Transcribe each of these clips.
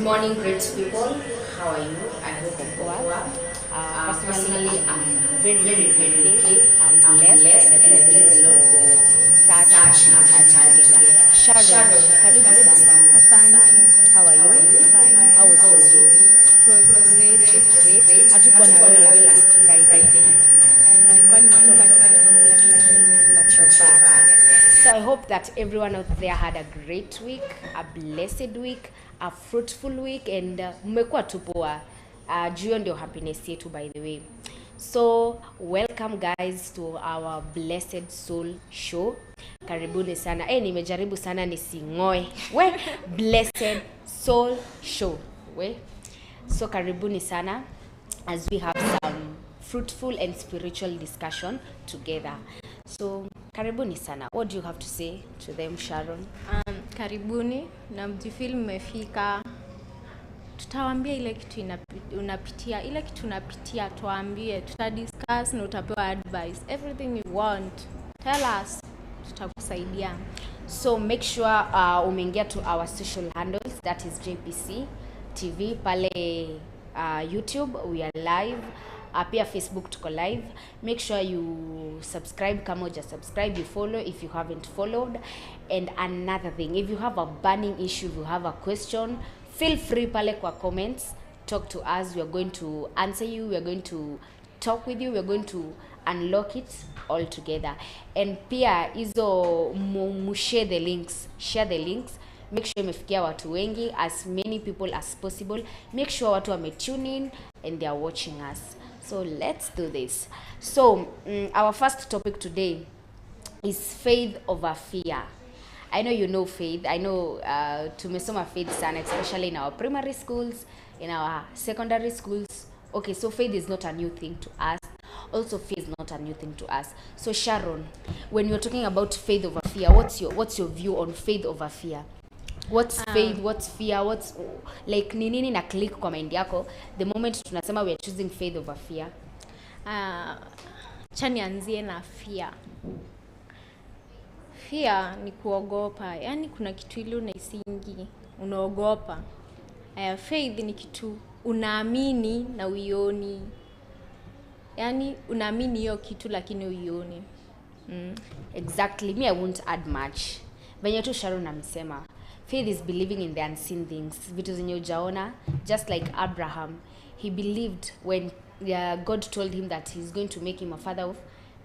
Good morning, great people. How are you? I hope you're well. Personally, I'm very okay. I'm blessed and I bless the Lord for such happy time together. Sharon, Karibu sana. asante. How are you? Fine. How was your week? It was great. Great. Hatukuwa na wewe last Friday, Nilikuwa nimetoka kidogo lakini but you're back. So I hope that everyone out there had a great week, a blessed week, a fruitful week, and mmekuwa tu poa. Juu ndio happiness yetu, by the way. So welcome guys to our Blessed Soul show. Karibuni sana. Nimejaribu sana nisingoe. We Blessed Soul show. We. So karibuni sana as we have some fruitful and spiritual discussion together. So karibuni sana. What do you have to say to them, Sharon? Karibuni na mjifeel mmefika. Tutawaambia ile kitu unapitia, ile kitu unapitia tuambie, tutadiscuss na utapewa advice. Everything you want, tell us, tutakusaidia. So make sure umeingia to our social handles, that is Jpc Tv pale YouTube we are live. Pia Facebook tuko live. Make sure you subscribe kama uja subscribe, you follow if you haven't followed. And another thing, if you have a burning issue, if you have a question, feel free pale kwa comments, talk to us. We are going to answer you, we are going to talk with you, we are going to unlock it all together. And pia hizo share the links. Make sure imefikia watu wengi, as many people as possible. Make sure watu wame tune in and they are watching us. So let's do this. So our first topic today is faith over fear. I know you know faith. I know tumesoma faith sana, especially in our primary schools, in our secondary schools. Okay, so faith is not a new thing to us. Also, faith is not a new thing to us. So Sharon, when you're talking about faith over fear, what's your view on faith over fear? What's faith, what's fear, what's like nini na click kwa mind yako the moment tunasema we are choosing faith over fear? Nianzie na fear. Fear ni kuogopa. Yaani kuna kitu ile unaisingi, unaogopa. Faith ni kitu unaamini na uioni. Yaani unaamini hiyo kitu lakini uioni. Exactly. Me, I won't add much. Venye tu Sharon amesema, faith is believing in the unseen things. Vitu zenye hujaona, just like Abraham, he believed when God told him that he's going to make him a father of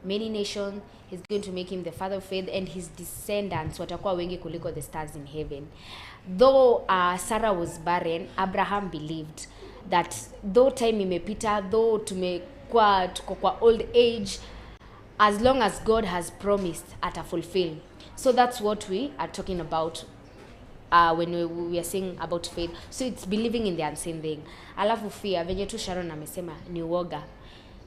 many nations, he's going to make him the father of faith, and his descendants watakuwa wengi kuliko the stars in heaven. Though Sarah was barren, Abraham believed that though time imepita, though tuko kwa old age, as long as God has promised, atafulfill. So that's what we are talking about when we are saying about faith. So it's believing in the unseen thing. Alafu fear, venye tu Sharon amesema, ni uoga.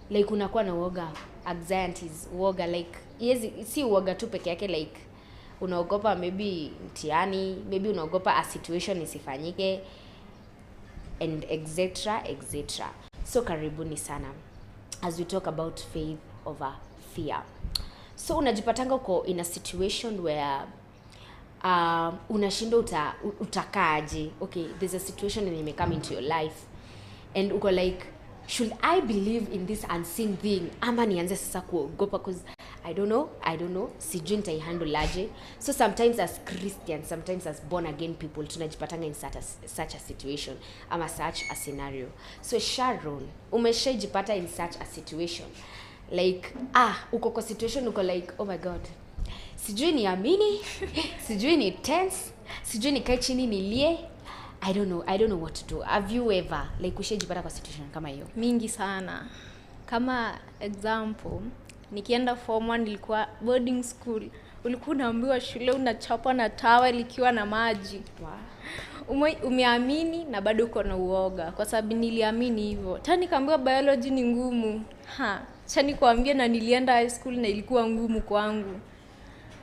Like unakuwa na uoga, anxiety is uoga. Like yes, si uoga tu peke yake, like unaogopa maybe mtihani, maybe unaogopa a situation isifanyike, and etc. So karibuni sana as we talk about faith over fear. So unajipatanga uko in a situation where unashinda utakaje. Okay, there's a situation that may come into your life and uko like, should I believe in this unseen thing ama nianze sasa kuogopa because I don't know sijui nitaihandle aje. So sometimes as Christians, sometimes as born again people, tunajipatanga in such a situation ama such a scenario. So Sharon, umeshajipata in such a situation like uko kwa situation uko like, oh my god, sijui niamini, sijui ni tense, sijui nikae chini nilie, I don't know what to do. Have you ever like ushajipata kwa situation kama hiyo? Mingi sana. Kama example, nikienda form 1 nilikuwa boarding school. Ulikuwa unaambiwa shule unachapwa na towel ikiwa na maji. Wow. Umeamini na bado uko na uoga kwa sababu niliamini hivyo. Tena nikaambiwa biology ni ngumu. Acha nikwambie, na nilienda high school na ilikuwa ngumu kwangu.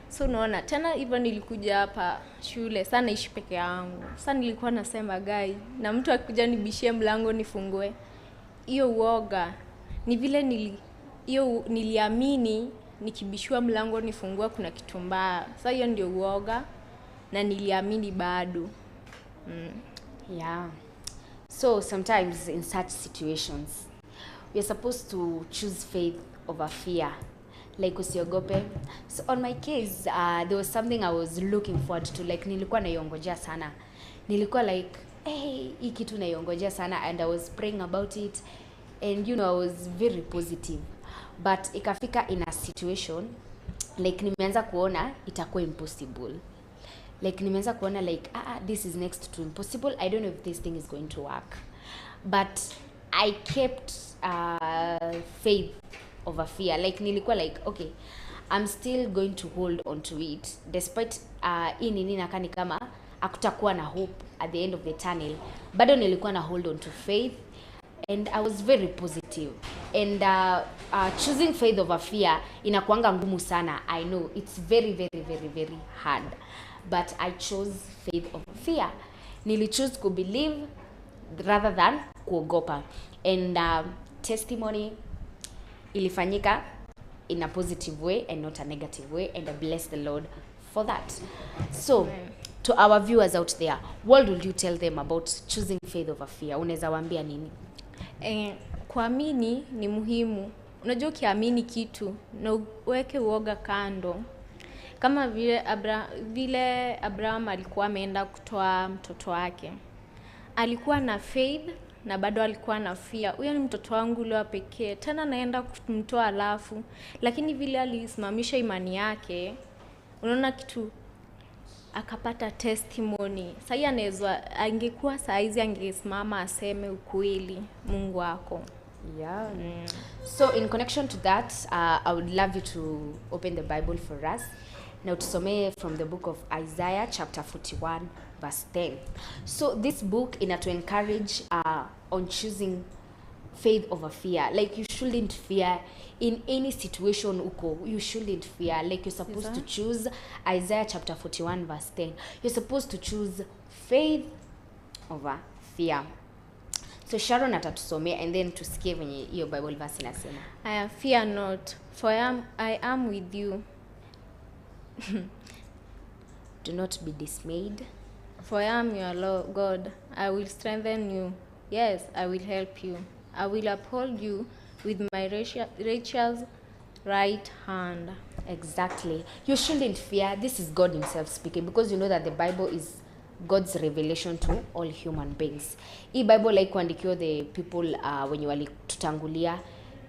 So unaona, tena hivyo nilikuja hapa shule, sana naishi peke yangu. Sasa nilikuwa nasema guy, na mtu akikuja nibishie mlango nifungue. Hiyo uoga ni vile niliamini nikibishwa mlango nifungue kuna kitu mbaya. Sasa hiyo ndio uoga na niliamini bado. Yeah. So sometimes in such situations, we're supposed to choose faith over fear. Like usiogope. So on my case, there was something I was looking forward to. Like nilikuwa naiyongojea sana. Nilikuwa like, hey, hii kitu naiyongojea sana, and I was praying about it. And I was very positive. But ikafika in a situation, like nimeanza kuona itakuwa impossible. Like nimeanza kuona like this is next to impossible. I don't know if this thing is going to work. But I kept faith over fear. Like nilikuwa like, okay, I'm still going to hold on to it despite hii nini nakani kama hakutakuwa na hope at the end of the tunnel. Bado nilikuwa na hold on to faith, and I was very positive. And choosing faith over fear inakuanga ngumu sana. I know it's very very very very hard, but I chose faith over fear. Nilichoose to believe rather than kuogopa. And testimony ilifanyika in a positive way and not a negative way, and I bless the Lord for that. So amen. To our viewers out there, what would you tell them about choosing faith over fear? Unaweza waambia nini? Kuamini ni muhimu. Unajua ukiamini kitu na uweke uoga kando. Kama vile Abraham alikuwa ameenda kutoa mtoto wake. Alikuwa na faith na bado alikuwa na fear. Huyo ni mtoto wangu leo pekee. Tena naenda kumtoa alafu. Lakini vile alisimamisha imani yake, unaona kitu akapata testimony. Sasa anaweza angekuwa saizi angesimama aseme ukweli Mungu wako. Yeah. So in connection to that, I would love you to open the Bible for us. Now tusome from the book of Isaiah chapter 41 verse 10. So this book to encourage on choosing faith over fear. Like you shouldn't fear in any situation uko. You shouldn't fear. Like you're supposed to choose Isaiah chapter 41 verse 10. You're supposed to choose faith over fear. So Sharon atatusomea and then tusikie venye hiyo Bible verse inasema. I fear not, for I am with you. Do not be dismayed, for I am your Lord God. I will strengthen you. Yes, I will help you. I will uphold you with my righteous right hand. Exactly. You shouldn't fear. This is God himself speaking, because you know that the Bible is God's revelation to all human beings. Hii Bible like kuandikiwa the people wenye walitutangulia,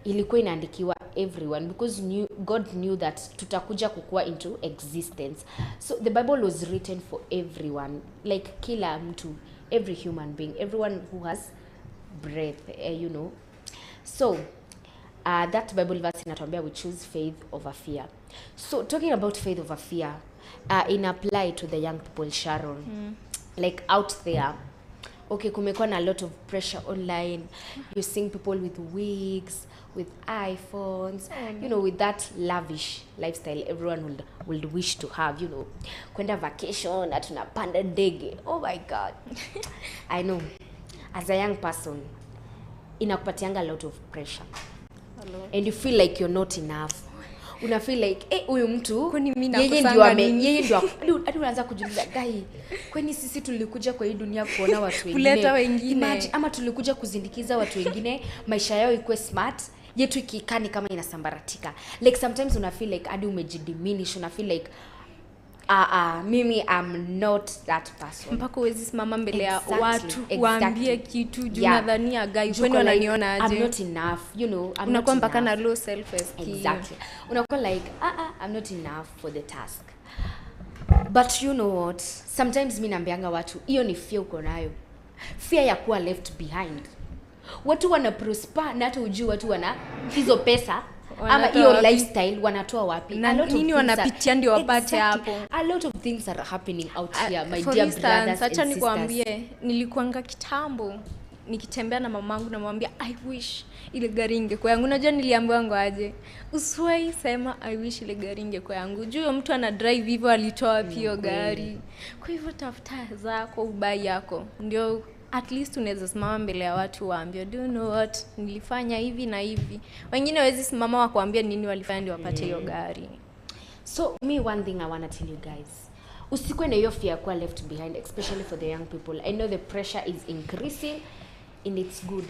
ilikuwa inaandikiwa everyone, because God knew that tutakuja kukua into existence. So the Bible was written for everyone, like kila mtu, every human being, everyone who has breath, So that Bible verse inatuambia we choose faith over fear. So talking about faith over fear, in apply to the young people, Sharon, like out there, okay, kumekuwa na a lot of pressure online. You're seeing people with wigs, with iPhones, with that lavish lifestyle everyone would wish to have, kwenda vacation, atunapanda ndege. Oh my God. I know. As a young person, inakupatianga a lot of pressure. And you feel like you're not enough. Una feel like huyu mtu yeye ndio hadi unaanza kujiuliza gai, kwani sisi tulikuja kwa hii dunia kuona watu wengine, kuleta wengine, ama tulikuja kuzindikiza watu wengine maisha yao ikuwe smart, yetu ikikani kama inasambaratika. Like sometimes una feel like hadi umejidiminish, una feel like mimi I'm not that person. Mpaka uwezi simama mbele ya watu waambie kitu juu nadhania gai kwani wananiona aje. I'm not enough, unakuwa mpaka na low self esteem. Exactly. Unakuwa like I'm not enough for the task. But you know what, sometimes mimi naambianga watu hiyo ni fear uko nayo, fear ya kuwa left behind. Watu wana prosper na hata ujui watu wana hizo pesa ama hiyo lifestyle wanatoa wapi, na nini wanapitia ndio wapate hapo. A lot of things are happening out here, my dear brothers and sisters. Acha nikwambie, nilikuanga kitambo nikitembea na mamangu na mwambia I wish ile gari ingekuwa yangu. Unajua niliambiwa aje, usiwahi sema I wish ile gari ingekuwa yangu, juu mtu ana drive hivyo alitoa wapi hiyo gari. Kwa hivyo tafuta zako, ubai yako, ndio at least unaweza simama mbele ya watu waambie do you know what, nilifanya hivi na hivi. Wengine hawezi simama wakuambia nini walifanya ndio wapate hiyo gari. So me, one thing I want to tell you guys, Usikwe na hiyo fear kuwa left behind, especially for the young people. I know the pressure is increasing and it's good.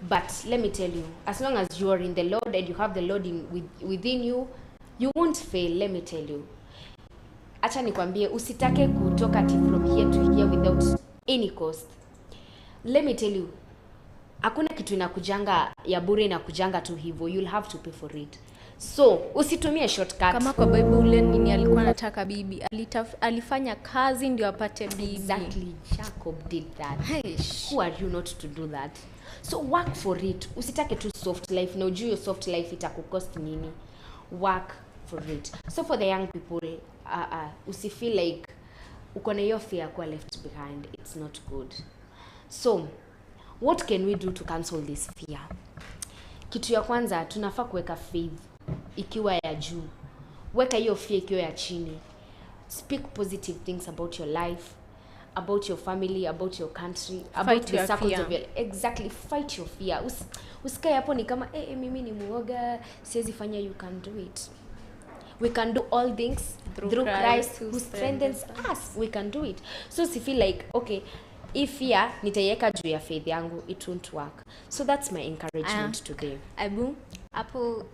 But let me tell you, as long as you are in the Lord and you have the Lord within you, you won't fail, let me tell you. Acha nikwambie, usitake kutoka from here to here without any cost. Let me tell you, hakuna kitu inakujanga ya bure, inakujanga tu hivyo. You'll have to pay for it. So usitumie shortcut. Kama kwa Bible ule nini alikuwa anataka bibi, alifanya kazi ndio apate bibi. Exactly, Jacob did that. Who are you not to do that? So work for it. Usitake tu soft life. Na ujue soft life itakukost nini. Work for it. So for the young people, usifeel like uko na hiyo fear kuwa left behind. It's not good. So what can we do to cancel this fear? Kitu ya kwanza, tunafaa kuweka faith ikiwa ya juu. Weka hiyo fear ikiwa ya chini. Speak positive things about your life, about your family, about your country, about the circles of your... Exactly, fight your fear. Usikae hapo ni kama mimi ni muoga, siwezi fanya. You can do it. We can do all things through Christ who strengthens us. We can do it. So if you feel like, okay, if fear nitaiweka juu ya faith yangu, it won't work. So that's my encouragement today. Abu, hapo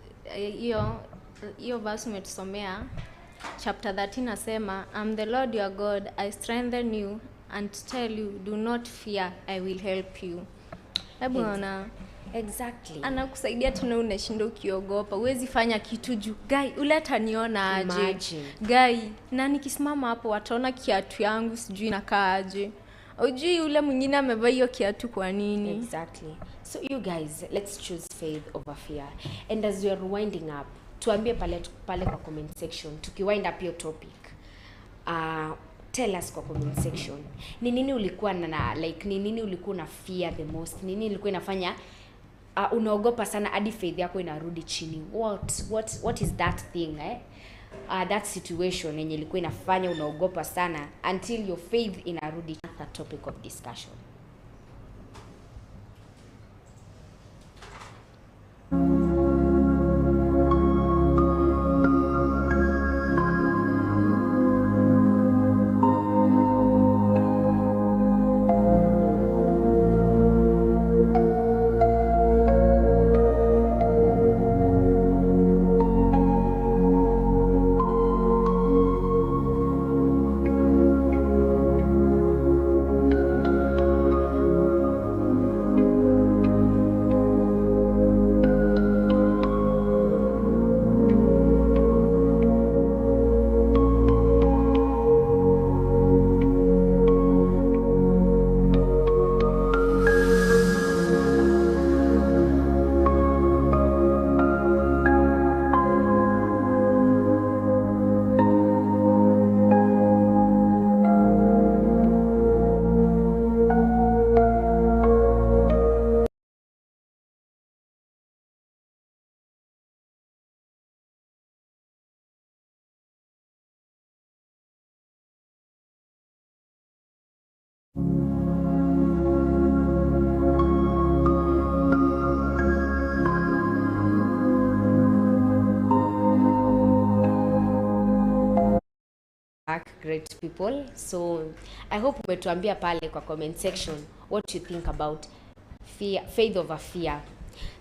hiyo verse umetusomea chapter 13 nasema, I'm the Lord your God, I strengthen you and tell you, do not fear, I will help you. Hebu ona. Exactly. Anakusaidia tuna unashinda ukiogopa. Huwezi fanya kitu juu. Guy, ule ataniona aje? Guy, na nikisimama hapo wataona kiatu yangu sijui nakaa aje. Ujui ule mwingine amevaa hiyo kiatu kwa nini? Exactly. So you guys, let's choose faith over fear. And as we are winding up, tuambie pale kwa comment section. Tukiwind up your topic. Tell us kwa comment section. Ni nini ulikuwa ni nini ulikuwa na fear the most? Ni nini ilikuwa inafanya unaogopa sana hadi faith yako inarudi chini? What is that thing, that situation yenye ilikuwa inafanya unaogopa sana until your faith inarudi? The topic of discussion. Great people. So I hope umetuambia pale kwa comment section what you think about fear, faith over fear.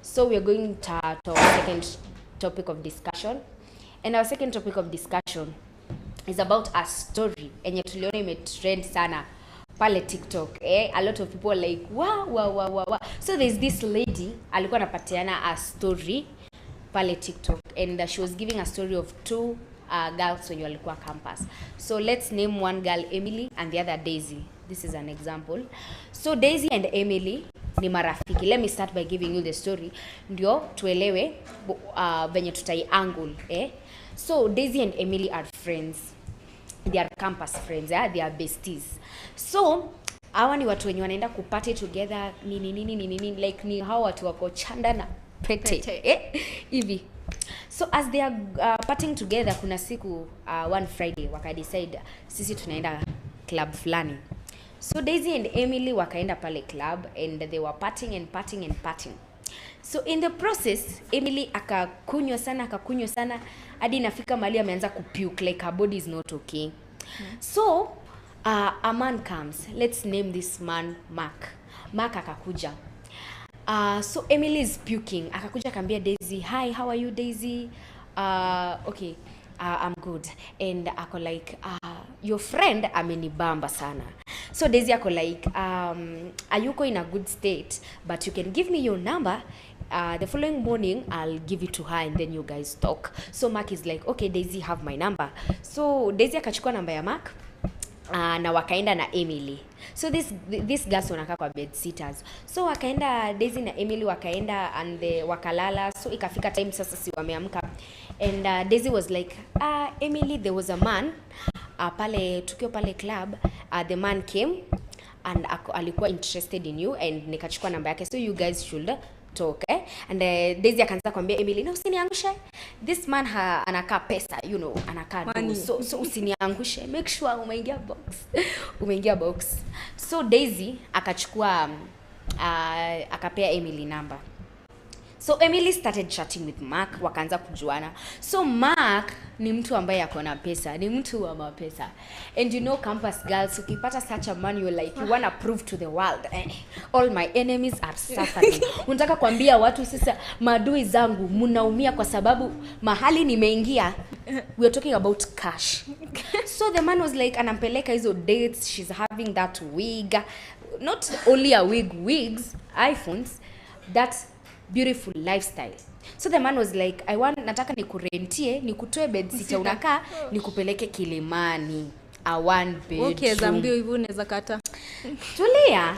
So we are going to our second topic of discussion, and our second topic of discussion is about a story enye tuliona imetrend sana pale TikTok. A lot of people like wow. So there's this lady alikuwa anapatiana a story pale TikTok, and she was giving a story of two girls when walikuwa campus. So let's name one girl Emily and the other Daisy. This is an example. So Daisy and Emily ni marafiki. Let me start by giving you the story ndio tuelewe venye tutai angle. So Daisy and Emily are friends. They are campus friends, they are besties. So hawa ni watu wenye wanaenda kupati together nini like ni hawa watu wako chanda na pete. Hivi. So as they are partying together, kuna siku one Friday waka decide sisi tunaenda club fulani. So Daisy and Emily wakaenda pale club, and they were partying. So in the process, Emily akakunywa sana hadi nafika mahali ameanza kupuke, like her body is not okay. So a man comes. Let's name this man Mark. Mark akakuja. So Emily is puking. Akakuja akambia Daisy, "Hi, how are you, Daisy?" Okay. I'm good. And ako like, your friend amenibamba sana. So Daisy ako like, ayuko in a good state, but you can give me your number. The following morning, I'll give it to her and then you guys talk. So Mark is like, okay, Daisy, have my number. So Daisy akachukua namba ya Mark. Na wakaenda na Emily. So this girls wanakaa kwa bed sitters. So wakaenda Daisy na Emily wakaenda and wakalala. So ikafika time sasa si wameamka. And Daisy was like, Emily, there was a man pale tukio pale club. The man came and alikuwa interested in you and nikachukua namba yake, so you guys should talk. And Daisy akaanza kwambia Emily, no, usiniangushe, this man anakaa pesa, you know, anakaa do, so usiniangushe, make sure umeingia box. So Daisy akachukua akapea Emily number. So Emily started chatting with Mark, wakaanza kujuana. So Mark ni mtu ambaye ako na pesa, ni mtu wa mapesa. And you know, campus girls, ukipata such a man, you're like, you wanna prove to the world, all my enemies are suffering. Unataka kuambia watu sasa, maadui zangu mnaumia kwa sababu mahali nimeingia. We're talking about cash. So the man was like, anampeleka hizo dates, she's having that wig, not only a wig, wigs, iPhones, that beautiful lifestyle. So the man was like, nataka nikurentie, nikutoe bed sitter unakaa, nikupeleke Kilimani, a one bedroom. Okay, zambio hivyo unaweza kata. Tulia,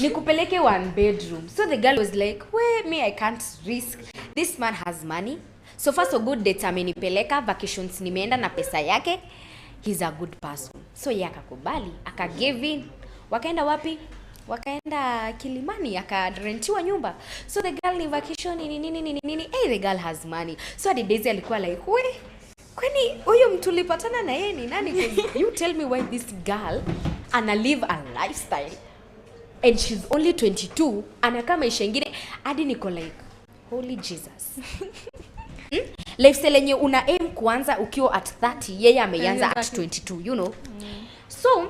nikupeleke one bedroom. So the girl was like, me, I can't risk. This man has money. So far so good, dates amenipeleka, vacations nimeenda na pesa yake. He's a good person. So yeye akakubali, give in. Wakaenda wapi? Wakaenda Kilimani, akarentiwa nyumba. So the girl ni vacation nini. The girl has money. So the Daisy alikuwa like, kwani huyu mtu ulipatana na yeye ni nani? You tell me why this girl ana live a lifestyle and she's only 22, anakaa maisha ingine hadi niko like, holy Jesus. Lifestyle yenye una aim kuanza ukiwa at 30, yeye ameanza at 22, you know. So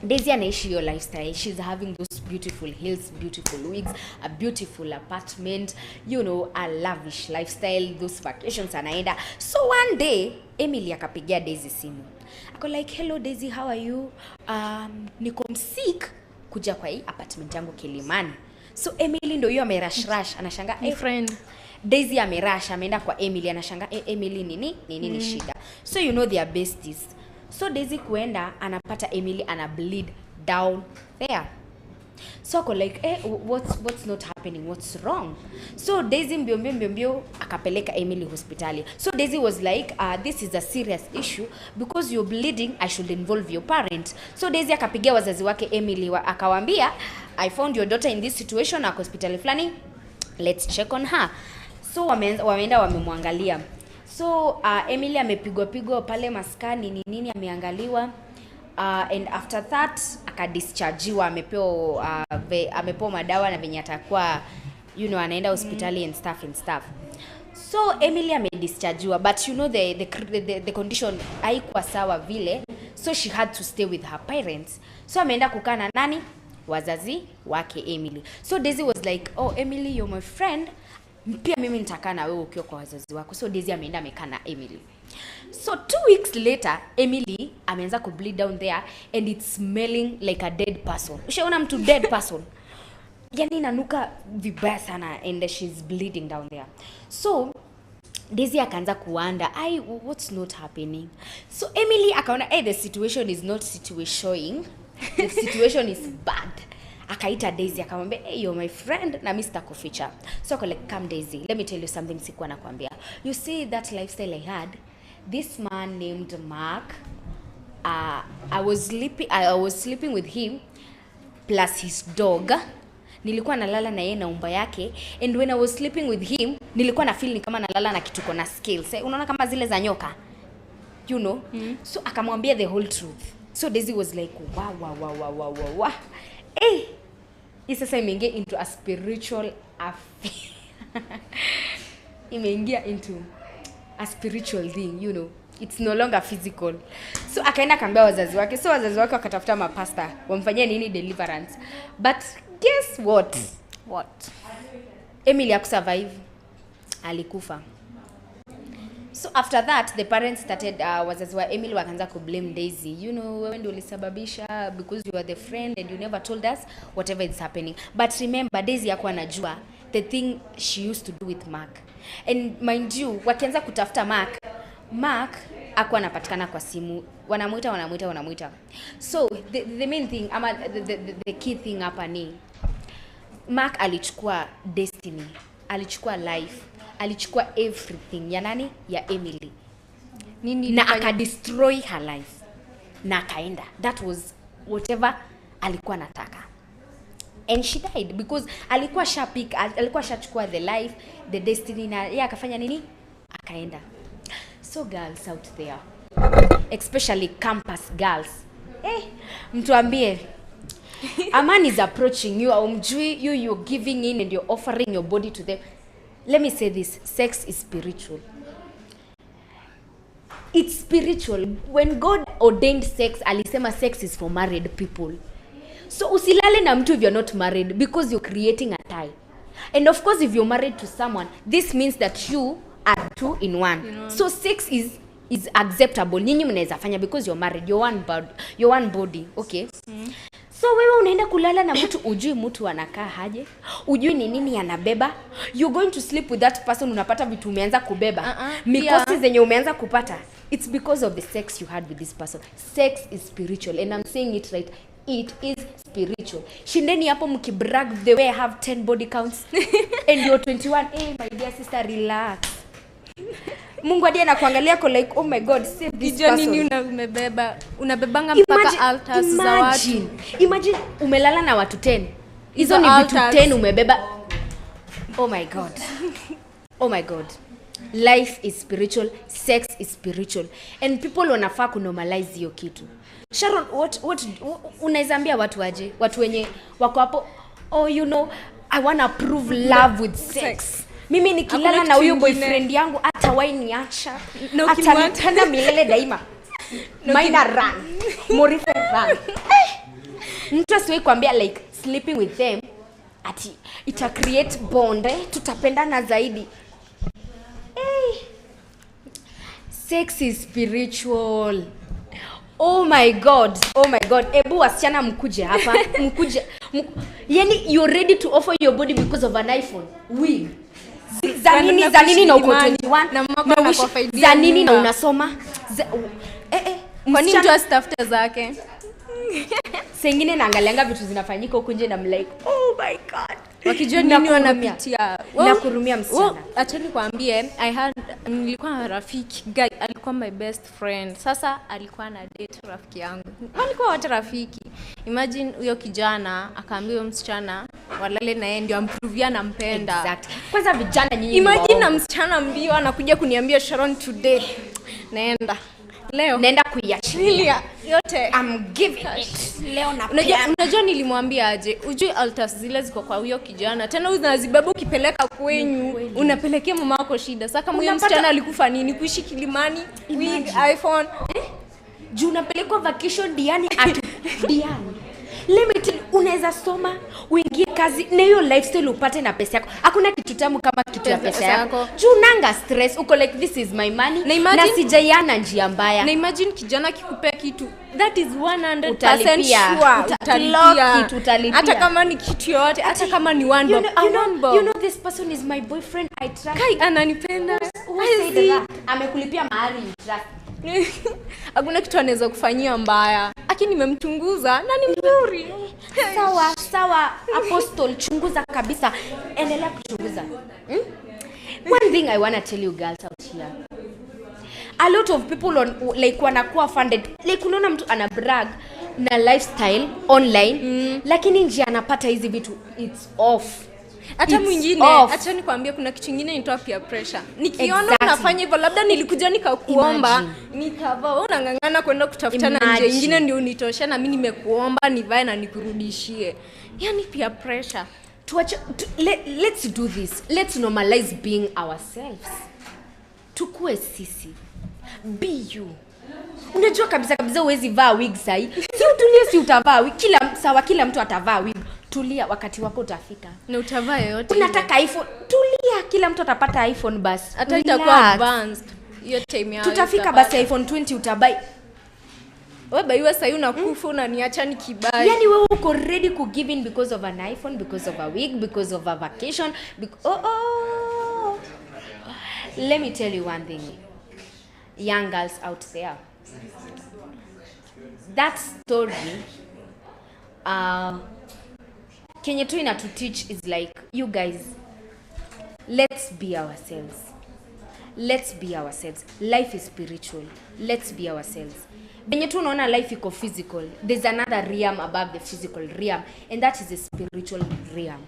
Daisy anaishi your lifestyle. She's having those beautiful heels, beautiful wigs, a beautiful apartment, you know, a lavish lifestyle, those vacations anaenda. So one day, Emily akapigia Daisy simu. Ako like, hello Daisy, how are you? Niko msick kuja kwa hii apartment yangu Kilimani. So Emily ndio hiyo amerush, anashanga, friend. Daisy amerush, ameenda kwa Emily, anashanga, Emily nini shida. So you know they are besties. So Daisy kuenda anapata Emily ana bleed down there. So ako like, what's not happening? What's wrong? So Daisy mbio akapeleka Emily hospitali. So Daisy was like, this is a serious issue because you're bleeding, I should involve your parent. So Daisy akapigia wazazi wake Emily akawaambia, I found your daughter in this situation at hospitali flani. Let's check on her. So wameenda wamemwangalia. So Emily amepigwa pale maskani nini ameangaliwa, and after that akadischargiwa, amepewa madawa na venye atakuwa, you know, anaenda hospitali and stuff. So Emily amedischargiwa, but you know the condition haikuwa sawa vile, so she had to stay with her parents. So ameenda kukaa na nani? Wazazi wake Emily. So Daisy was like, oh Emily, you're my friend, pia mimi nitakaa na wewe ukiwa kwa wazazi wako. So Daisy ameenda amekaa na Emily. So 2 weeks later, Emily ameanza ku bleed down there and it's smelling like a dead person. Ushaona mtu dead person? Yani inanuka vibaya sana and she's bleeding down there. So Daisy akaanza kuwanda, what's not happening? So Emily akaona, the situation is not situationing. The situation is bad. Akaita Daisy akamwambia, you're my friend na mimi sitakuficha. So ako like, come Daisy, let me tell you something sikuwa nakwambia. You see that lifestyle I had, this man named Mark, I was sleeping with him plus his dog. Nilikuwa nalala na yeye na umba yake, and when I was sleeping with him nilikuwa na feel ni kama nalala na kitu kona scales. Unaona kama zile za nyoka, you know. So akamwambia the whole truth. So Daisy was like, wow. Sasa imeingia into a spiritual affair. Imeingia into a spiritual thing, you know. It's no longer physical. So akaenda akaambia wazazi wake. So wazazi wake wakatafuta mapasta wamfanyia nini deliverance. But guess what? What? Emily hakusurvive. Alikufa. So after that the parents started wazazi wa Emily wakaanza ku blame Daisy. You know, wewe ndio ulisababisha because you are the friend and you never told us whatever is happening. But remember Daisy hakuwa anajua the thing she used to do with Mark. And mind you, wakianza kutafuta Mark hakuwa anapatikana kwa simu. Wanamuita. So the main thing ama the key thing hapa ni Mark alichukua destiny, alichukua life, alichukua everything ya nani? Ya Emily. Na akadestroy her life. Na akaenda. That was whatever alikuwa anataka. And she died because alikuwa shachukua the life, the destiny, na yeye akafanya nini? Akaenda. So girls out there, especially campus girls, mtuambie, a man is approaching you, umjui, you're giving in and you're offering your body to them. Let me say this, sex is spiritual. It's spiritual. When God ordained sex, alisema sex is for married people. So usilale na mtu if you're not married because you're creating a tie. And of course if you're married to someone, this means that you are two in one. You know. So sex is acceptable. Nyinyi mnaweza fanya because you're married. You're one body. Okay? So wewe unaenda kulala na mtu ujui mtu anakaa haje? Ujui ni nini anabeba? You're going to sleep with that person, unapata vitu umeanza kubeba. Mikosi zenye umeanza kupata. It's because of the sex you had with this person. Sex is spiritual and I'm saying it right. It is spiritual. Shindeni hapo mkibrag the way I have 10 body counts and you're 21. Hey my dear sister, relax. Mungu hadi anakuangalia kwa like, oh my God, save this person. Nini unabebanga mpaka altars za watu. Imagine umelala na watu 10. Hizo ni vitu 10 umebeba. Oh my God. Oh my God. Life is spiritual, sex is spiritual. And people wanafaa kunormalize hiyo kitu. Sharon, what unaizambia watu aje? Watu wenye wako hapo, oh you know, I want to prove love with sex. Mimi nikilala na huyo boyfriend yangu hata wainiacha. Atanipenda milele daima. Maina run. Morife run. Mtu asiwe kuambia like sleeping with them ati ita create bond, tutapendana zaidi. Sex is spiritual. Oh my God. Ebu wasichana mkuje hapa. Yani you're ready to offer your body because of an iPhone. Wig. Zanini na uko 21. Zanini na unasoma. Kwani mtu asitafuta zake? Sengine naangalianga vitu zinafanyika huko nje na like, oh my God. Wakijua nini wanapitia. Nakurumia msichana. Acha nikwambie, nilikuwa na rafiki guy, alikuwa my best friend. Sasa alikuwa na date rafiki yangu. Walikuwa wote rafiki. Imagine huyo kijana akaambia msichana walale na yeye ndio amprove anampenda. Exactly. Kwanza vijana nyinyi. Imagine na msichana mbio anakuja kuniambia Sharon today naenda kuiachilia yote. I'm giving it. Leo na unajua nilimwambia aje, ujui altars zile ziko kwa huyo kijana. Tena unazibeba ukipeleka kwenyu, unapelekea mama wako shida. Sasa kama huyo msichana alikufa nini? Kuishi Kilimani, wig, iPhone. Juu unapelekwa vacation Diani Diani. Limit unaweza soma, uingie kazi na hiyo lifestyle upate na pesa yako. Hakuna kitu tamu kama kitu ya pesa yako. Juu nanga stress, uko like this is my money na sijaiana njia mbaya. Na imagine kijana kikupea kitu, that is 100% utalipia. Utalipia. Hata kama ni kitu yote, hata kama ni one bob. You know this person is my boyfriend, I trust. Kai ananipenda. Amekulipia mahari, you trust. Hakuna kitu anaweza kufanyia mbaya. Lakini nimemchunguza na ni mzuri. Sawa Apostle, chunguza kabisa. Endelea kuchunguza. One thing I want to tell you girls out here. A lot of people like wanakuwa funded. Like unaona mtu ana brag na lifestyle online, lakini nje anapata hizi vitu, it's off. Hata mwingine, acha nikwambie kuna kitu kingine inaitwa peer pressure. Nikiona unafanya hivyo, labda nilikuja nikakuomba, nikavaa, unangangana kwenda kutafutana nje nyingine ndio unitosha na mimi nimekuomba nivae na nikurudishie. Yani peer pressure. Let's do this. Let's normalize being ourselves. Tukue sisi. Be you. Unajua kabisa uwezi vaa wig sahi. Si utulie, si utavaa wig. Kila mtu atavaa wig. Tulia, wakati wako utafika. Na utavaa yote. Unataka iPhone? Tulia, kila mtu atapata iPhone basi. Hata itakuwa advanced. Hiyo time yao. Tutafika basi iPhone 20 utabai. Wewe baiwa sasa unakufa unaniacha nikibai. Yani wewe uko ready to give in because of an iPhone, because of a wig, because of a vacation. Let me tell you one thing. Young girls out there. That story Kenya tu ina to teach is like, you guys, let's be ourselves. Let's be ourselves. Life is spiritual. Let's be ourselves. Benye tu unaona life iko physical, there's another realm above the physical realm, and that is the spiritual realm.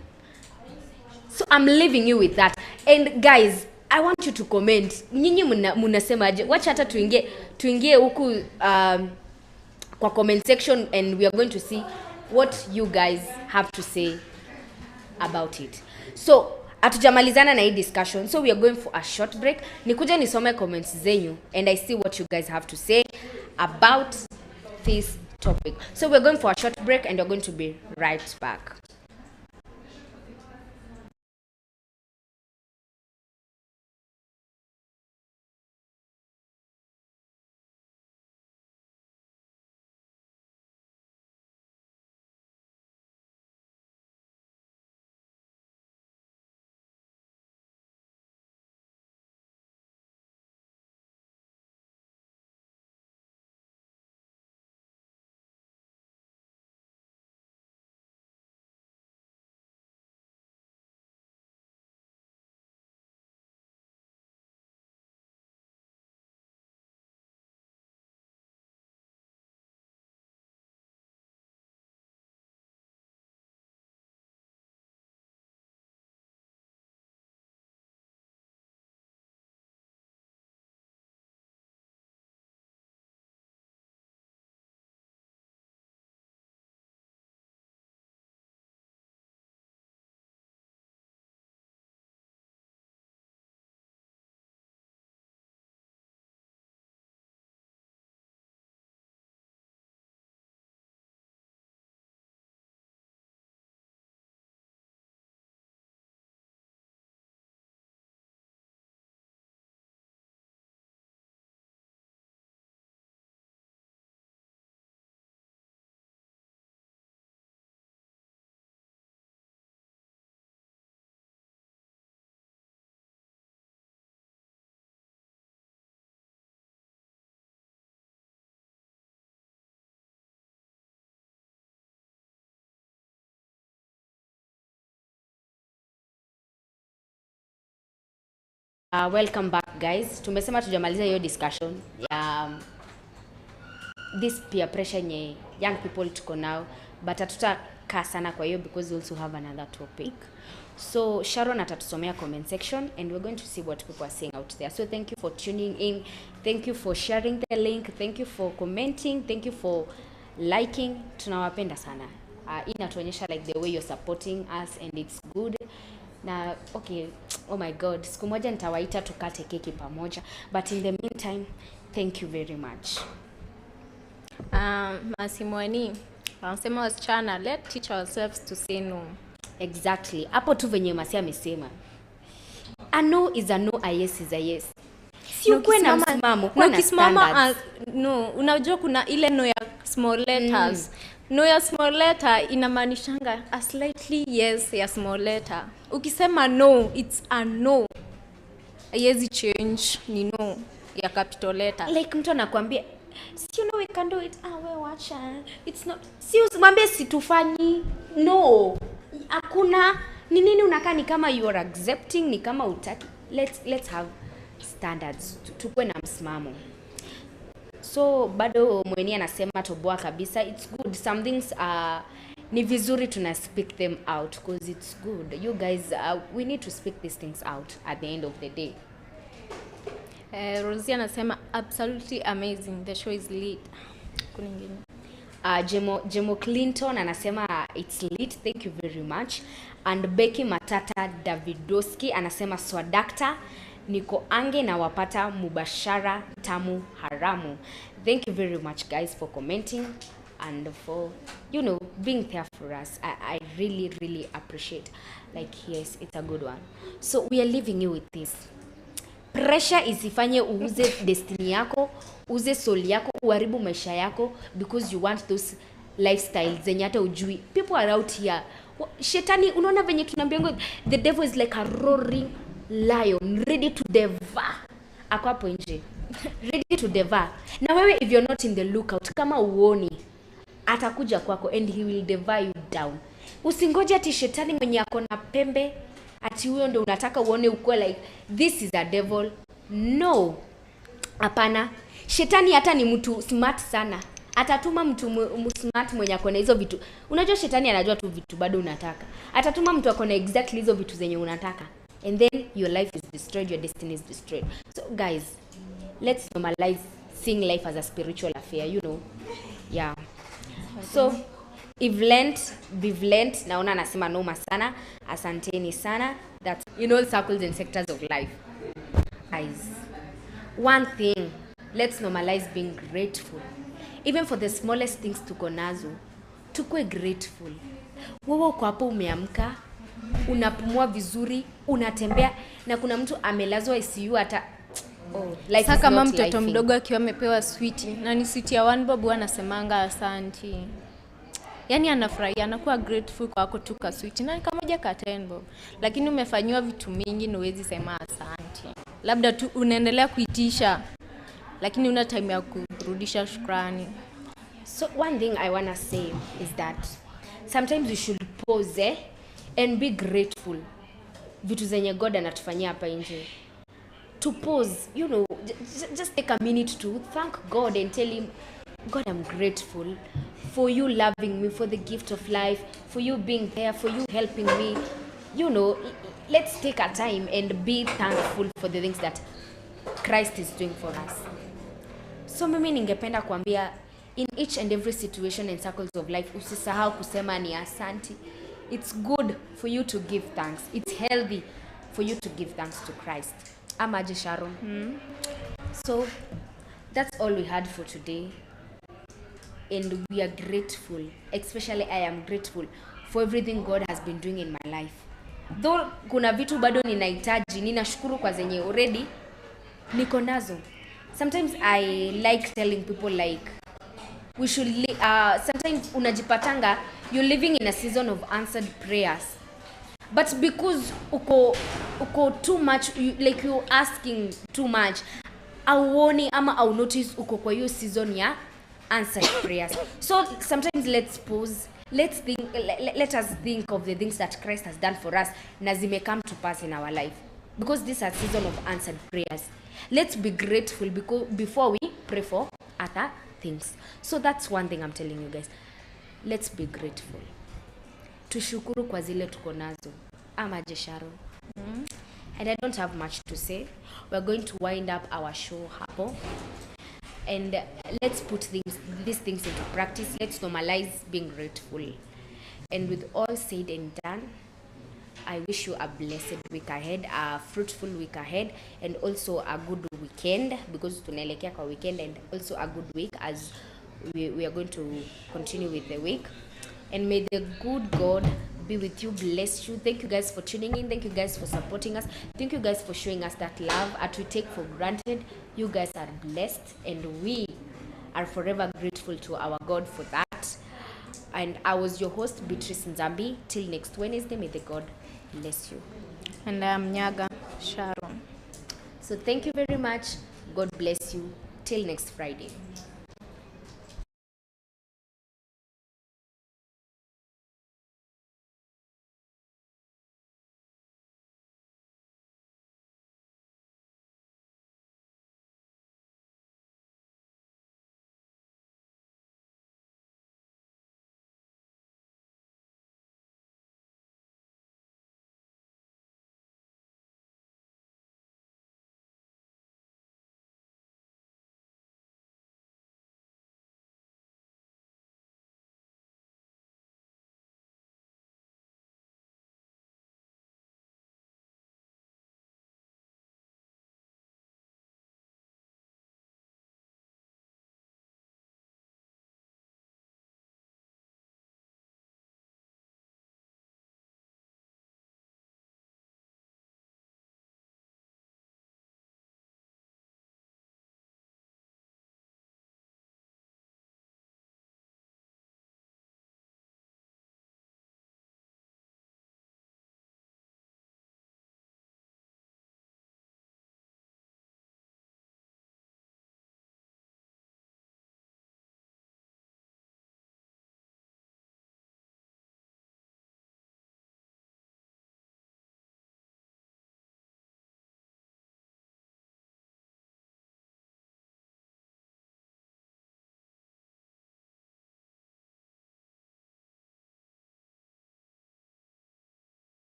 So I'm leaving you with that. And guys, I want you to comment. Nyinyi mnasemaje? Wacha hata tuingie huku kwa comment section, and we are going to see what you guys have to say about it. So hatujamalizana na hii discussion, so we are going for a short break. Nikuja nisome comments zenyu and I see what you guys have to say about this topic. So we are going for a short break and we are going to be right back. Welcome back guys. Tumesema tujamaliza hiyo discussion ya this peer pressure nye young people tuko now, but hatutakaa sana kwa hiyo because we also have another topic. So Sharon atatusomea comment section and we're going to see what people are saying out there. So thank you for tuning in. Thank you for sharing the link. Thank you for commenting. Thank you for liking. Tunawapenda sana. Inatuonyesha like the way you're supporting us and it's good. Na okay, oh my god, siku moja nitawaita tukate keki pamoja, but in the meantime, thank you very much. Masimwani wanasema wasichana, let's teach ourselves to say no. Exactly. Hapo tu venye Masi amesema. A no is a no, a yes is a yes. Si ukwe na msimamo, kwa na standards. No, unajua kuna ile no ya small letters. No ya small letter inamaanishanga a slightly yes ya small letter. Ukisema no, it's a no. Haiwezi change ni no ya capital letter. Like mtu anakuambia, you know we can do it. We watch. It's not. Si usimwambie situfanyi. No. Hakuna. Ni nini unakaa ni kama you are accepting, ni kama utaki. Let's have standards. Tukue na msimamo. So bado mweni anasema toboa kabisa, it's good. Some things ni vizuri tuna speak them out because it's good. You guys, we need to speak these things out at the end of the day. Rosie anasema absolutely amazing, the show is lit. Kuningine. Jemo Clinton anasema it's lit, thank you very much. And Becky Matata Davidoski anasema swadakta, niko ange na wapata mubashara tamu haramu. Thank you very much guys for commenting and for being there for us. I really really appreciate. Like, yes, it's a good one. So we are leaving you with this. Pressure isifanye uuze destiny yako, uze soul yako, uharibu maisha yako because you want those lifestyles zenye hata ujui. People are out here. Shetani, unaona venye tunaambiwa the devil is like a roaring lion ready to devour. Ako hapo nje. Ready to devour. Na wewe if you're not in the lookout, kama uoni, atakuja kwako and he will devour you down. Usingoje ati shetani mwenye ako na pembe ati huyo ndo unataka uone uko like this is a devil. No. Hapana. Shetani hata ni mtu smart sana. Atatuma mtu smart mwenye ako na hizo vitu. Unajua shetani anajua tu vitu bado unataka. Atatuma mtu ako na exactly hizo vitu zenye unataka. And then your life is destroyed, your destiny is destroyed. So guys, let's normalize seeing life as a spiritual affair, Yeah. So if learned, naona nasema noma sana. Asanteni sana. That's in all circles and sectors of life. Guys, one thing, let's normalize being grateful. Even for the smallest things tuko nazo, tukue grateful. Wewe uko hapo umeamka, unapumua vizuri, unatembea na kuna mtu amelazwa ICU hata life sasa is kama not mtoto lifing. mdogo akiwa amepewa sweet na ni sweet ya one bob anasemanga asanti. Yaani anafurahia, anakuwa grateful kwa wako tu ka sweet na kama ka 10 bob. Lakini umefanywa vitu mingi na huwezi sema asanti. Labda tu unaendelea kuitisha lakini una time ya kurudisha shukrani. So one thing I wanna say is that sometimes we should pause and be grateful. Vitu zenye God anatufanyia hapa nje. To pause, just take a minute to thank God and tell him, God, I'm grateful for you loving me, for the gift of life, for you being there, for you helping me. Let's take a time and be thankful for the things that Christ is doing for us. So mimi ningependa kuambia, in each and every situation and circles of life, usisahau kusema ni asanti. It's good for you to give thanks. It's healthy for you to give thanks to Christ. Amaje Sharon. So that's all we had for today. And we are grateful. Especially I am grateful for everything God has been doing in my life. Though kuna vitu bado ninahitaji, ninashukuru kwa zenye already niko nazo. Sometimes I like telling people like we should sometimes unajipatanga you're living in a season of answered prayers. But because uko too much, you're asking too much, auoni ama au notice uko kwa hiyo season ya answered prayers. So sometimes let's pause, let's think, let us think of the things that Christ has done for us na zime come to pass in our life, because this is a season of answered prayers. Let's be grateful before we pray for other things. So that's one thing I'm telling you guys. Let's be grateful. Tushukuru kwa zile tuko nazo. Amaje Sharon. And I don't have much to say. We're going to wind up our show hapo. And let's put these things into practice. Let's normalize being grateful. And with all said and done, I wish you a blessed week ahead, a fruitful week ahead, and also a good weekend, because tunaelekea kwa weekend, and also a good week as we are going to continue with the week. And may the good God be with you, bless you. Thank you guys for tuning in. Thank you guys for supporting us. Thank you guys for showing us that love that we take for granted. You guys are blessed, and we are forever grateful to our God for that. And I was your host, Beatrice Nzambi. Till next Wednesday, may the God bless you. And I am Nyaga Sharon. So thank you very much. God bless you. Till next Friday.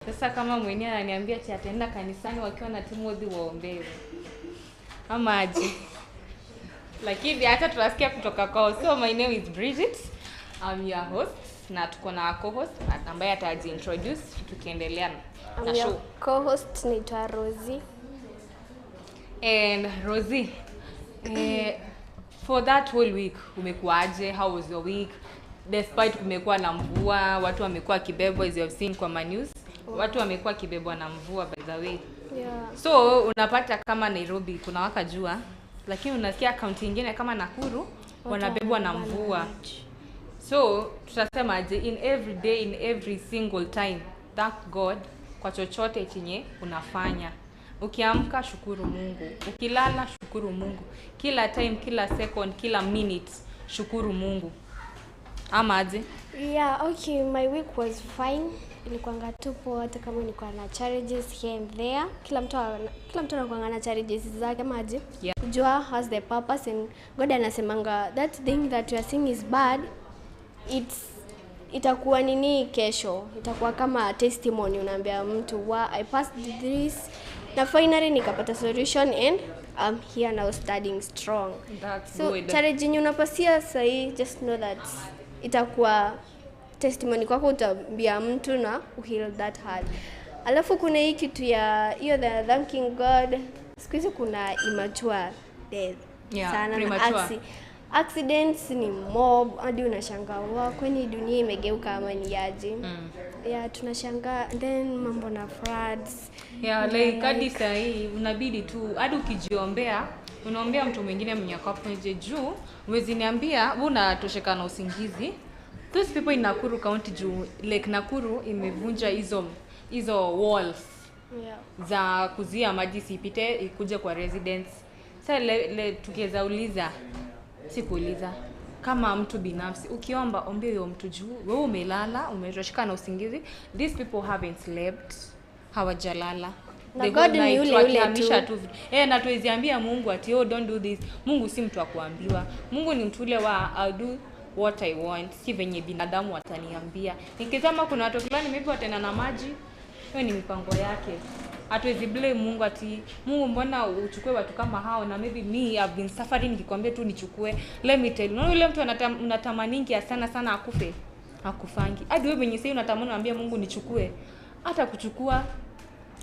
Sasa kama mwenyewe ananiambia ati ataenda kanisani wakiwa na Timothy waombewe. Ama aje. Lakini hata tunasikia kutoka kwao. So my name is Bridget. I'm your host. Na tuko na co-host ambaye atajiintroduce tukiendelea na show. Co-host naitwa Rosie. And Rosie, for that whole week umekuaje? How was your week? Despite kumekuwa na mvua, watu wamekuwa kibebwa, as you have seen kwa news. Watu wamekuwa kibebwa na mvua by the way. Yeah. So unapata kama Nairobi kuna waka jua, lakini unasikia kaunti nyingine kama Nakuru wanabebwa na mvua. So tutasema aje, in every day, in every single time, thank God kwa chochote chenye unafanya. Ukiamka shukuru Mungu, ukilala shukuru Mungu, kila time, kila second, kila minute shukuru Mungu. Ama aje? Yeah, okay, my week was fine. Ilikuanga tu poa, hata kama nilikuwa na challenges here and there. Kila mtu anakuanga na challenges zake maji. Yeah. Kujua has the purpose, and God anasemanga that thing that you are seeing is bad. Itakuwa nini kesho? Itakuwa kama testimony, unaambia mtu I passed this na finally nikapata solution and I'm here now studying strong. That's so good. Challenge yenye unapasia sahi, just know that itakuwa testimony kwako, utaambia mtu na heal that heart. Alafu kuna hii kitu ya hiyo the thanking God. Siku hizi kuna immature death. Yeah, sana premature. Accidents ni mob, hadi unashangaa kwani dunia imegeuka ama ni aje? Yeah, tunashangaa, then mambo na floods. Yeah, like hadi sahi unabidi tu hadi ukijiombea, unaombea mtu mwingine mwenye hapo nje juu, uwezi niambia unatosheka na usingizi. Those people in Nakuru County juu, like Nakuru imevunja hizo walls. Yeah. Za kuzia maji sipite ikuje kwa residents. Sasa tukiweza uliza, sikuuliza kama mtu binafsi, ukiomba ombea huyo mtu juu wewe umelala, umetoshika na usingizi. These people haven't slept, hawajalala. Na God ni yule tu. Na tuweziambia Mungu ati don't do this. Mungu si mtu wa kuambiwa. Mungu ni mtu ule wa I'll do what I want, si venye binadamu wataniambia. Nikisema kuna watu fulani maybe watenda na maji, hiyo ni mipango yake. Hatuwezi blame Mungu ati Mungu mbona uchukue watu kama hao, na maybe me I've been suffering, nikikwambia tu nichukue. Let me tell you, yule mtu unatamaningi sana akufe, akufangi. Hadi wewe mwenyewe unatamani unaambia Mungu nichukue, hata kuchukua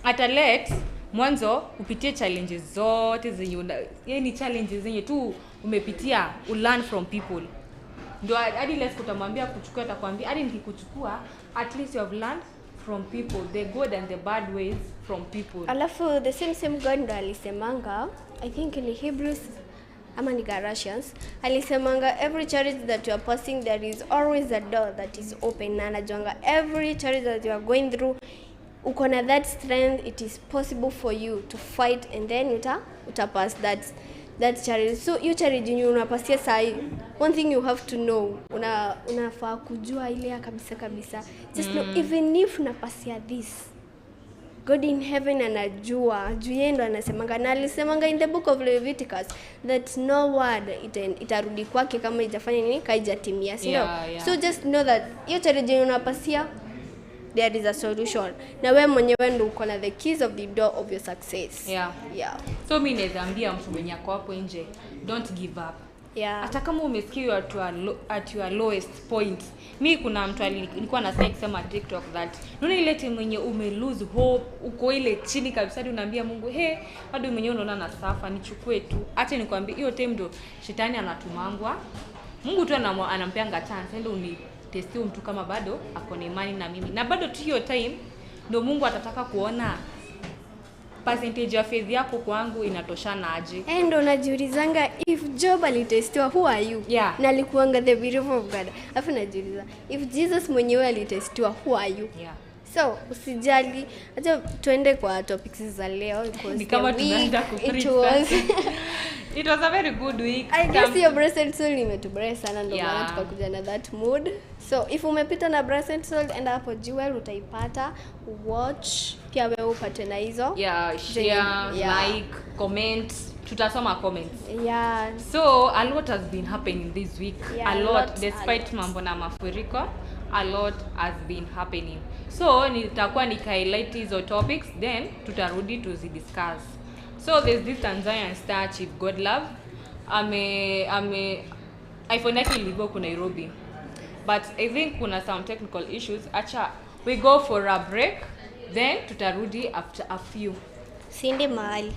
hata let mwanzo upitie challenges zote zenye yani challenges zenye tu umepitia, learn from people. Ndio hadi less kutamwambia kuchukua, atakwambia hadi nikikuchukua at least you have learned from people, the good and the bad ways from people. Alafu the same God ndo alisemanga, I think in Hebrews ama ni Galatians, alisemanga every challenge that you are passing there is always a door that is open. Na anajuanga every challenge that you are going through, uko na that strength, it is possible for you to fight, and then uta pass that challenge. So you challenge yenye unapasia sahi, one thing you have to know, unafaa kujua ile kabisa just know, even if unapasia this, God in heaven anajua, juu yeye ndo anasemanga, na alisemanga in the book of Leviticus that no word itarudi kwake kama itafanya nini kaijatimia, sio? Yeah. So just know that hiyo challenge yenye unapasia, there is a solution, na wewe mwenyewe ndio uko na the keys of the door of your success. Yeah. So mimi nawezaambia mtu mwenye ako hapo nje, don't give up. Yeah. Hata kama umesikia at your lowest point. Mimi kuna mtu alikuwa anasema kusema TikTok that unaona ile time mwenye lose hope, uko ile chini kabisa, hadi unaambia Mungu, hadi mwenyewe unaona na safa, nichukue tu. Acha nikwambie hiyo time ndo shetani anatumangwa. Mungu tu anampeanga chance, ndio testio mtu kama bado ako na imani na mimi. Na bado tu hiyo time ndio Mungu atataka kuona percentage ya faith yako kwangu inatoshana aje. Ndio unajiulizanga if Job alitestiwa, who are you? Yeah. Na alikuanga the believer of God. Afu najiuliza if Jesus mwenyewe alitestiwa, who are you? Yeah. So usijali, acha tuende kwa topics za leo because ni kama tunaenda it was a very good week. I guess your Blessed Soul imetubrace sana, ndio maana Yeah. tukakuja na that mood. So if umepita na Blessed Soul, enda hapo Jewel utaipata, watch pia wewe upate na hizo. Yeah, share, like, comment, tutasoma comments. Yeah. So a lot has been happening this week. Yeah, a lot despite a lot. mambo na mafuriko. a lot has been happening. So nitakuwa highlight hizo topics, then tutarudi discuss. So there's this Tanzanian star Chief Godlove. iPhone yake ilivyo ku Nairobi, but I think kuna some technical issues. Acha we go for a break, then tutarudi after a few. Sindi mahali.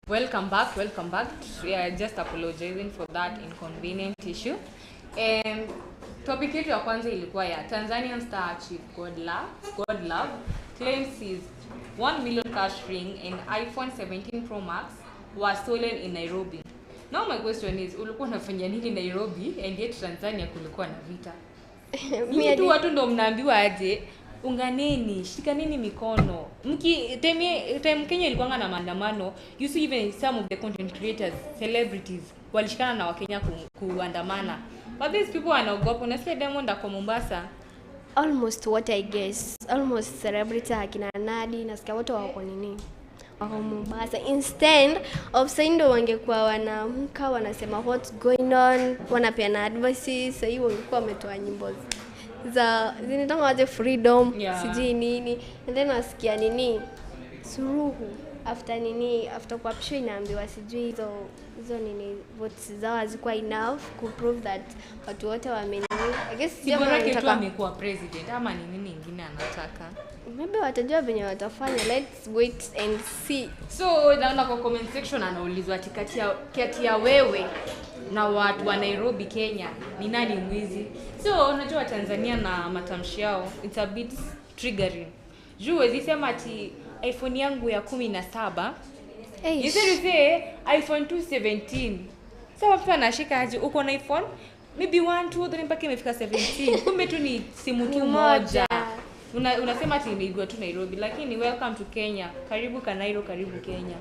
Welcome back. We are just apologizing for that inconvenient issue. Topic yetu ya kwanza ilikuwa ya Tanzanian star Chief Godlove claims his 1 million cash ring and iPhone 17 Pro Max was stolen in Nairobi. Now my question is, ulikuwa unafanya nini Nairobi and yet Tanzania kulikuwa na vita? Mimi tu watu ndo mnaambiwa aje unganeni, shikaneni mikono. Time Kenya ilikuwa na maandamano, you see even some of the content creators, celebrities walishikana na Wakenya kuandamana. But these people wanaogopa. Unasikia Diamond kwa Mombasa, Almost what I guess. Almost celebrity akina Nadi nasikia wote wako nini? Wako Mombasa. Instead of saying ndo wangekuwa wanamka wanasema what's going on, wanapeana advices. Sasa hiyo walikuwa wametoa nyimbo za zinataka waje freedom, sijui nini. And then nasikia nini? Suruhu after kwa psho inaambiwa sijui hizo nini votes zao hazikuwa enough to prove that watu wote wamenini. I guess jamaa anataka amekuwa president ama ni nini nyingine anataka. Maybe watajua venye watafanya. Let's wait and see. So naona kwa comment section anaulizwa ati kati ya wewe na watu wa Nairobi Kenya ni nani mwizi? So unajua Tanzania na matamshi yao it's a bit triggering. Juu wezi sema ati iPhone yangu ya 17 you say iPhone 217. So mtu anashika aje uko na iPhone maybe 1 2 3 mpaka imefika 17. Kumbe tu ni simu tu moja. Unasema ati nimeigwa tu Nairobi, lakini welcome to Kenya. Karibu Kanairo, karibu Kenya.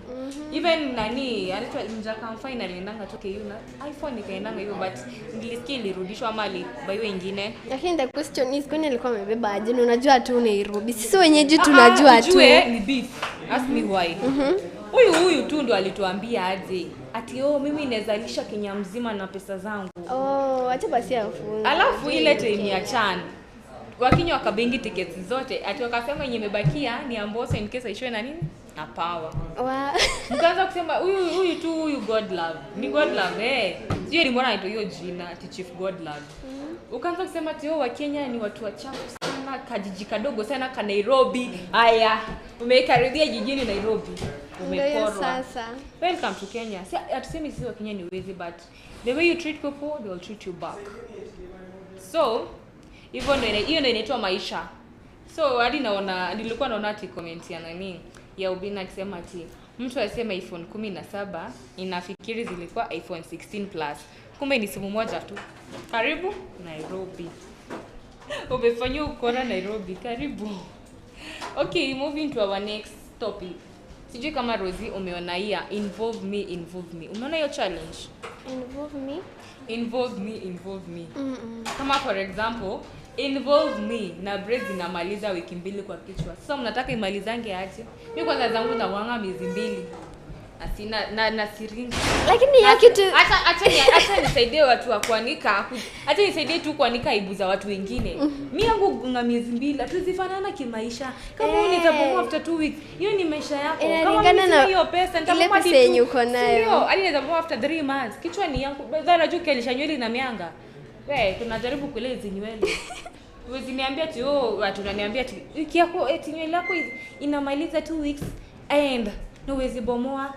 Even nani anaitwa Mjaka finally ndanga toke yuna iPhone ikaendanga hiyo, but nilisikia ilirudishwa mali by wengine. Lakini the question is kwani alikuwa amebeba aje? Unajua tu Nairobi. Sisi wenyeji tunajua tu. Ni beef. Ask me why. Huyu tu ndo alituambia aje ati mimi inazalisha Kenya mzima na pesa zangu. Acha basi afunge. Alafu ile time ya Chan Wakenya wakabengi tickets zote ati wakasema yenye imebakia ni Ambosa in case aishwe na nini na power. Mkaanza kusema huyu Godlove ni Godlove sio ni mbona anaitwa hiyo jina ati Chief Godlove. Ukaanza kusema ati Wakenya ni watu wachafu sana kajiji kadogo sana ka Nairobi. Haya, umekaribia jijini Nairobi. Umeporwa. Sasa. Welcome to Kenya. See, atusemi sisi wa Kenya ni wezi, but the way you treat people, they will treat you back. So, hiyo ndio inaitwa maisha. So, hadi nilikuwa naona ati comment ya nani ya Ubina akisema ati mtu asema iPhone 17 inafikiri zilikuwa iPhone 16 Plus. Kumbe ni simu moja tu. Karibu Nairobi. Umefanya ukora Nairobi. Karibu. Okay, moving to our next topic. Sijui kama Rosie umeona hii involve me. Umeona hiyo challenge? Involve me. Kama for example, involve me na braids inamaliza wiki 2 kwa kichwa. Sasa mnataka imalizange aje? Mimi kwanza zangu na wanga miezi 2. Asina na siringi. Lakini ya kitu acha nisaidie watu wa kuanika. Acha nisaidie tu kuanika aibu za watu wengine. Mimi yangu na miezi 2 hatuzifanana kimaisha. Kama unaweza after 2 weeks, hiyo ni maisha yako. Kama mimi hiyo pesa nitakupa pesa yenye uko nayo. Sio, unaweza after 3 months. Kichwa ni yangu. Bado juu kelisha nywele na mianga. Wewe tunajaribu kulezi nywele. Wewe niambia ati watu wananiambia ati wiki yako eti nywele yako inamaliza 2 weeks and no wezi bomoa.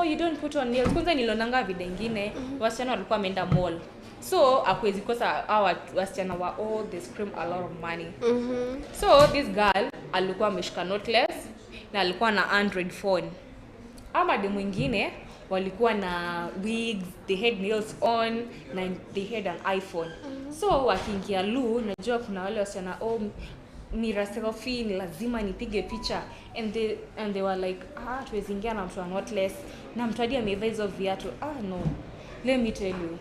You don't put on nails. Kwanza nilionanga video nyingine wasichana walikuwa wameenda mall. So hakuwezi kosa hawa wasichana wa they scream a lot of money. So this girl alikuwa ameshika noteless na alikuwa na Android phone. Ama de mwingine walikuwa na wigs, they had nails on na they had an iPhone. So wakiingia najua kuna wale wasichana mira selfie ni lazima nipige picha, and they were like tuwezi ingia na mtu wa noteless na mtu hadi amevaa hizo viatu. No, let me tell you,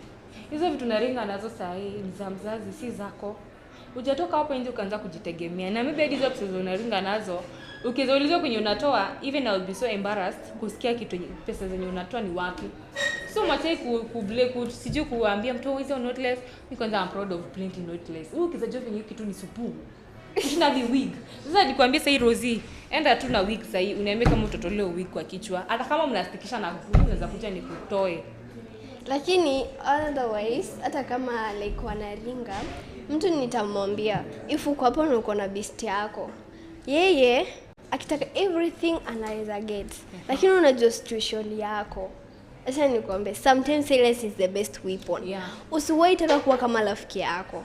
hizo vitu naringa nazo saa hii ni za mzazi, si zako. Hujatoka hapo nje ukaanza kujitegemea, na maybe hizo pesa unaringa nazo ukizoulizwa kwenye unatoa, even I'll be so embarrassed kusikia kitu pesa zenye unatoa ni wapi. So machai sijui kuambia mtu hizo noteless, because I'm proud of plenty noteless. Ukizajua venye kitu ni supu na the wig. Sasa nikwambia sasa Rosie, enda tu na wig sasa, unaambia kama utotoleo wig kwa kichwa, hata kama mnastikisha na glue unaweza kuja nikutoe. Lakini otherwise hata kama like wanaringa, mtu nitamwambia if uko hapo na uko na beast yako, yeye akitaka everything anaweza get. Lakini unajua situation yako. Acha nikwambie, sometimes silence is the best weapon. Usiwahi taka kuwa kama rafiki yako.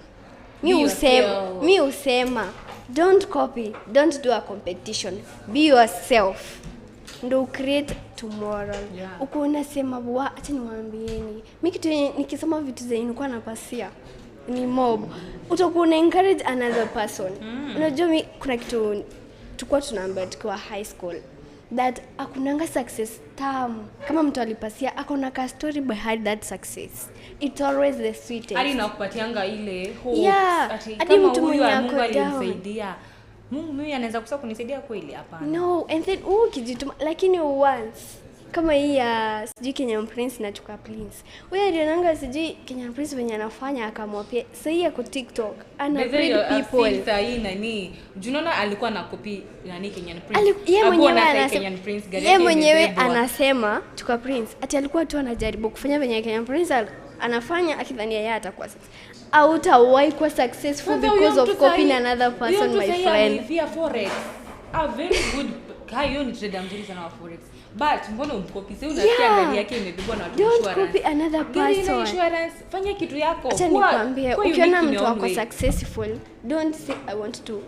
Mi usema don't copy, don't do a competition, be yourself, ndo create tomorrow. Uko unasema acha niwaambieni, mimi kitu nikisema vitu zenye nilikuwa napasia ni mob, utakuwa una encourage another person. Unajua mimi kuna kitu tulikuwa tunaambia tukiwa high school, that akunanga success tamu kama mtu alipasia akona ka story behind that success. It's always the sweetest. Hadi nakupatianga ile hope. Hadi mtu mwenye ako alinisaidia. Mungu mimi anaweza kusa kunisaidia kweli? Hapana. No, and then kijituma, lakini once kama hii ya sijui Kenyan Prince na Chuka Prince. Wewe alionanga sijui Kenyan Prince venye anafanya akamwapia. Sasa hii yako TikTok ana breed people. Sasa hii nani? Unaona alikuwa na copy nani Kenyan Prince. Yeye mwenyewe anasema Chuka Prince ati alikuwa tu anajaribu kufanya venye Kenyan Prince anafanya akidhania yeye atakuwa successful. Hautawahi kuwa successful because of copying another person, my friend. Forex. A very good guy, you need trader mzuri sana wa forex. But mbona umkopi? Sasa unasikia gari yake imebebwa na watu insurance. Don't copy another person. Insurance, fanya kitu yako. Acha nikwambie, ukiona mtu wako successful, don't say I want to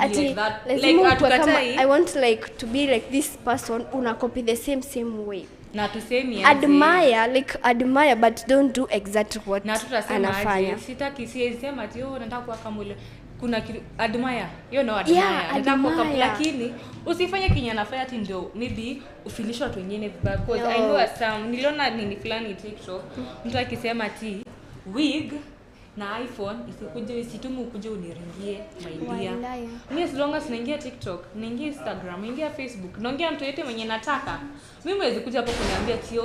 like that. Lazima kama I want like to be like this person, una copy the same way. Na tusemi admire but don't do exactly what anafanya. Sitaki sema ati nataka kuwa kama yule. Kuna admire, admire. Nataka kuwa kama, lakini usifanye kinya nafanya ati ndio maybe ufilisha watu wengine because I know niliona nini fulani TikTok mtu akisema ati wig na iPhone isikuje isitumu ukuje uniringie maidia. Mimi as long as naingia TikTok, naingia Instagram, naingia Facebook, naongea mtu yote mwenye nataka. Mimi mwezi kuja hapo kuniambia ati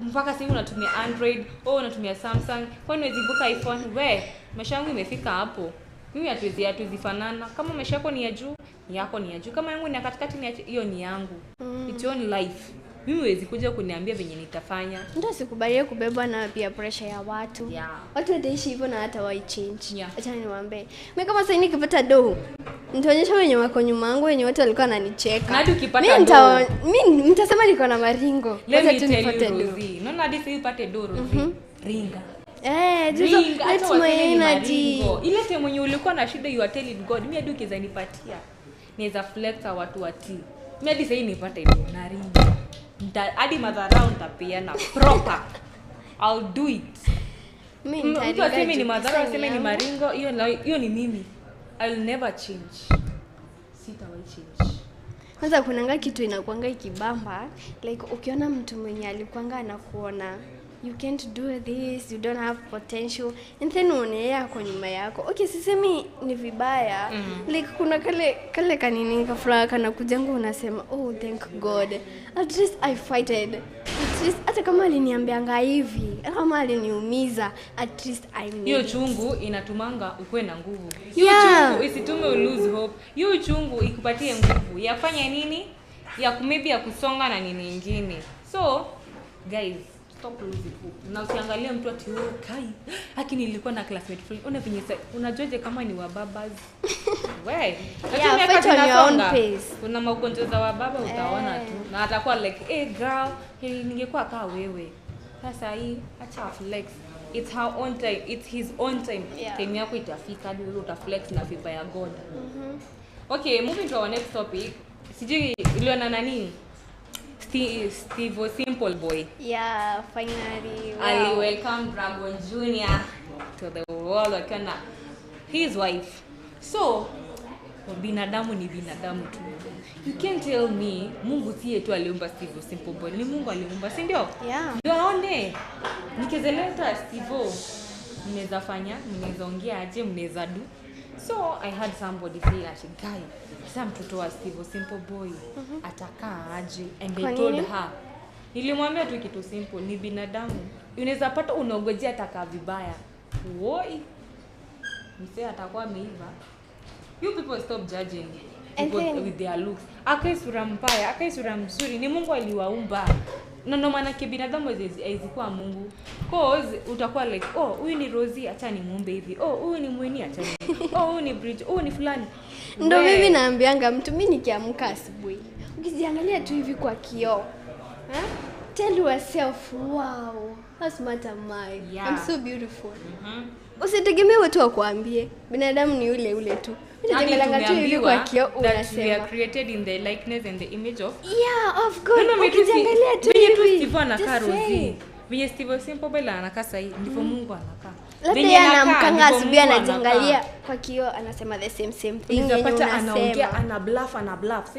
mpaka sasa unatumia Android, unatumia Samsung, kwani mwezi buka iPhone? Maisha yangu imefika hapo. Mimi hatuzifanana. Kama maisha yako ni ya juu, ni yako ni ya juu. Kama yangu ni katikati, ni hiyo ni yangu. It's your own life. Mimi huwezi kuja kuniambia venye nitafanya. Ndio sikubalie kubebwa na pia pressure ya watu. Watu wataishi hivyo na hata wai change. Acha niwaambie. Mimi kama sasa nikipata Nitaonyesha wenye wako nyuma yangu, wenye wote walikuwa wananicheka. Na hadi ukipata mimi nitasema niko na maringo. Let me tell you, Rosie. Naona hadi sasa upate do, Rosie. Ringa. That's my energy. Ile time mwenye ulikuwa na shida, you are telling God, mimi hadi ukizanipatia niweza flex watu wati. Mimi hadi sasa nipate do na ringa. Hadi madharau nitapeana proper. I'll do it. Mtu aseme ni madharau, aseme ni maringo, hiyo ni mimi. I'll never change. Sitawahi change. Kwanza kunanga kitu inakuanga ikibamba, like ukiona mtu mwenye alikuanga anakuona you can't do this, you don't have potential, and then unaona kwa nyuma yako. Okay, sisemi ni vibaya. Like kuna kale kanini kafura kana kujenga, unasema oh thank God, at least I fighted. At least hata kama aliniambianga hivi, hata kama aliniumiza, at least I made. Hiyo chungu inatumanga ukue na nguvu. Hiyo chungu isitume u lose hope. Hiyo chungu ikupatie nguvu. Yafanya nini? Ya maybe ya kusonga na nini nyingine. So guys, stop losing hope. Na usiangalie mtu ati kai, lakini nilikuwa na classmate fulani. Unajuaje kama ni wababas? Wewe, fight on your own pace. Kuna maugonjwa za wababa utaona tu. Na atakuwa like, "Hey girl, ningekuwa kama wewe." Sasa hii acha flex. It's her own time. It's his own time. Time yako itafika hadi wewe utaflex na vipa ya God. Okay, moving to our next topic. Sijui uliona nani? Steve Simple Boy. Yeah, finally. Wow. Ali welcome Dragon Jr. to the world akana his wife. So, binadamu ni binadamu tu. You can't tell me Mungu siye tu aliumba Steve Simple Boy. Ni Mungu aliumba, si ndio? Yeah. Ndio aone. Nikizeleta Steve, mnaweza fanya, mnaweza ongea aje, mnaweza do. So, I had somebody say ati guy, sasa mtoto wa Steve Simple Boy atakaa aje, and I told her. Nilimwambia tu kitu simple, ni binadamu. Unaweza pata unaogojea atakaa vibaya. Woi. Msee atakuwa ameiva. You people stop judging people with their looks. Akai sura mbaya, akai sura mzuri, ni Mungu aliwaumba. Na ndio maana kibinadamu haizikuwa Mungu. Cause utakuwa like, oh, huyu ni Rosie, acha ni muombe hivi. Oh, huyu ni Mweni, acha ni. Oh, huyu ni Bridge, huyu ni fulani. Ndio mimi naambianga mtu, mimi nikiamka asubuhi, ukijiangalia tu hivi kwa kioo, tell yourself, wow, how smart am I? Yeah. I'm so beautiful. Usitegemee watu wakuambie, binadamu ni ule tu. Unajiangalia tu hivi kwa kioo unasema, we are created in the likeness and the image of. Yeah, of God. Ukijiangalia tu hivi. Steve anakaa Rosie. Vile Steve Simple Boy anakaa sahi, ndivyo Mungu anakaa. Labda anamkanga asubuhi anajiangalia kwa kioo anasema the same thing. Unapata anaongea, ana bluff.